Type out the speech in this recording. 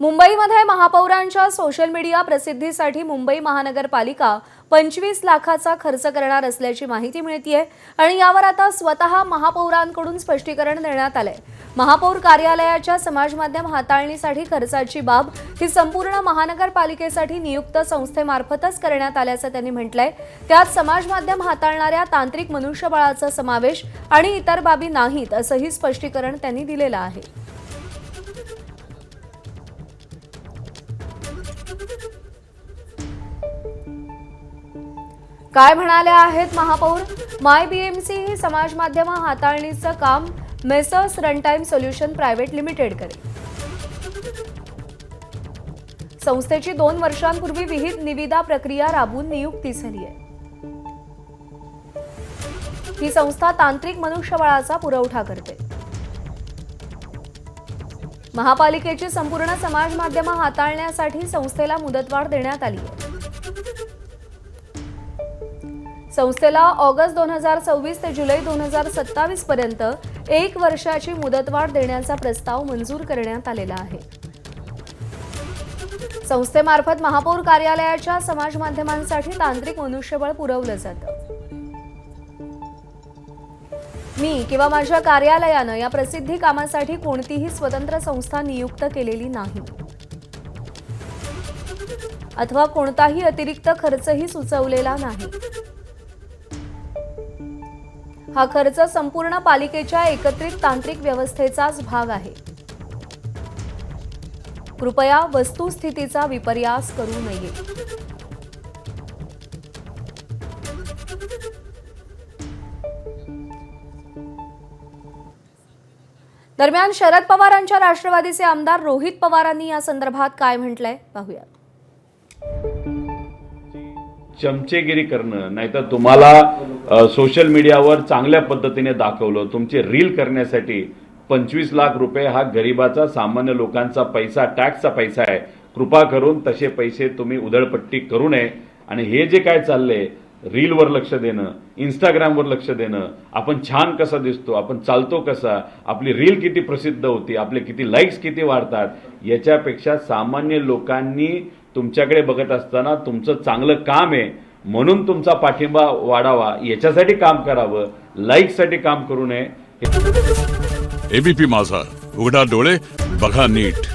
मुंबईमध्ये महापौरांच्या social media प्रसिद्धीसाठी मुंबई महानगरपालिका 25 लाखाचा खर्च करणार असल्याची माहिती मिळतेय आणि यावर आता स्वतः महापौरांकडून स्पष्टीकरण देण्यात आलंय। महापौर कार्यालयाच्या समाज माध्यम हाताळणीसाठी खर्चाची बाब ही संपूर्ण महानगरपालिकेसाठी नियुक्त संस्थेमार्फतच करण्यात आल्याचं त्यांनी म्हटलंय। त्यात समाज माध्यम हाताळणाऱ्या तांत्रिक मनुष्यबळाचा समावेश आणि इतर बाबी नाहीत असंही स्पष्टीकरण त्यांनी दिलेलं आहे। काय म्हणाले आहेत महापौर? माय बीएमसी ही समाज माध्यम हाताळणीचं काम messrs runtime solution private limited करेल। संस्थेची 2 वर्षांपूर्वी विहित निविदा प्रक्रिया राबवून नियुक्ती झाली आहे। ही संस्था तांत्रिक मनुष्यबळाचा पुरवठा करते। महापालिकेची संपूर्ण समाज माध्यम हाताळण्यासाठी संस्थेला मुदतवाढ देण्यात आली आहे। संस्थेला ऑगस्ट 2024 ते जुलै 2027 पर्यंत 1 वर्षाची मुदतवाढ देण्याचा प्रस्ताव मंजूर करण्यात आलेला आहे। संस्थेमार्फत महापौर कार्यालयाच्या समाज माध्यमांसाठी तांत्रिक मनुष्यबळ पुरवलं जातं। मी किंवा माझ्या कार्यालयानं या प्रसिद्धी कामासाठी कोणतीही स्वतंत्र संस्था नियुक्त केलेली नाही अथवा कोणताही अतिरिक्त खर्चही सुचवलेला नाही। हा खर्च संपूर्ण पालिकेच्या एकत्रित तांत्रिक व्यवस्थेचाच भाग आहे। कृपया वस्तुस्थितीचा विपर्यास करू नये। दरम्यान शरद पवारांच्या राष्ट्रवादीचे आमदार रोहित पवारांनी या संदर्भात काय म्हटलंय पाहूया। चमचेगिरी करणं नाहीतर तुम्हाला सोशल मीडियावर चांगल्या पद्धतीने दाखवलं, तुमचे रील करण्यासाठी 25 लाख रुपये हा गरिबाचा सामान्य लोकांचा पैसा, टॅक्सचा पैसा आहे। कृपा करून तसे पैसे तुम्ही उधळपट्टी करू नये आणि हे जे काय चाललंय रीलवर लक्ष देणं, इंस्टाग्रामवर लक्ष देणं, आपण छान कसा दिसतो, आपण चालतो कसा, आपली रील किती प्रसिद्ध होती, आपले किती लाईक्स किती वाढतात, याच्यापेक्षा सामान्य लोकांनी तुमच्याकडे बघत असताना तुमचं चांगलं काम आहे म्हणून तुमचा पाठिंबा वाढावा, याच्यासाठी काम करावं, लाईकसाठी काम करू नये। एबीपी माझा, उघडा डोळे बघा नीट।